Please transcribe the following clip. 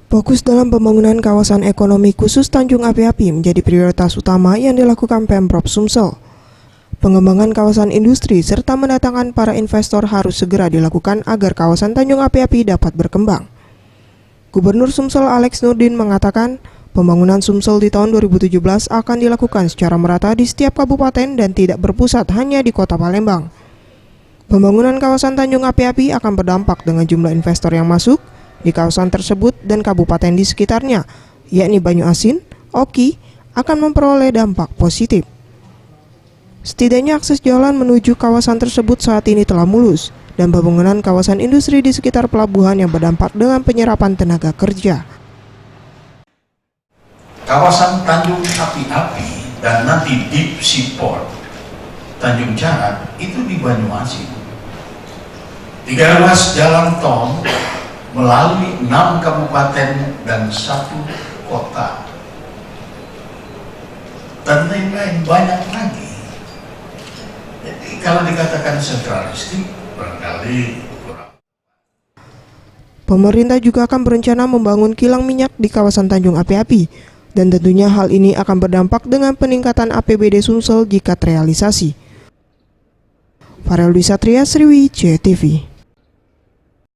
Fokus dalam pembangunan kawasan ekonomi khusus Tanjung Api-Api menjadi prioritas utama yang dilakukan Pemprov Sumsel. Pengembangan kawasan industri serta mendatangkan para investor harus segera dilakukan agar kawasan Tanjung Api-Api dapat berkembang. Gubernur Sumsel Alex Nurdin mengatakan, pembangunan Sumsel di tahun 2017 akan dilakukan secara merata di setiap kabupaten dan tidak berpusat hanya di Kota Palembang. Pembangunan kawasan Tanjung Api-Api akan berdampak dengan jumlah investor yang masuk di kawasan tersebut dan kabupaten di sekitarnya, yakni Banyuasin, Oki, akan memperoleh dampak positif. Setidaknya akses jalan menuju kawasan tersebut saat ini telah mulus, dan pembangunan kawasan industri di sekitar pelabuhan yang berdampak dengan penyerapan tenaga kerja. Kawasan Tanjung Api-Api dan nanti Deep Seaport Tanjung Jarak itu di Banyuasin. 3 ruas jalan tol melalui 6 kabupaten dan 1 kota. Dan lain-lain banyak lagi. Jadi kalau dikatakan sentralistik, barangkali kurang. Pemerintah juga akan berencana membangun kilang minyak di kawasan Tanjung Api-Api, dan tentunya hal ini akan berdampak dengan peningkatan APBD Sumsel jika terrealisasi. Farel Dwi Satria, Sriwijaya TV.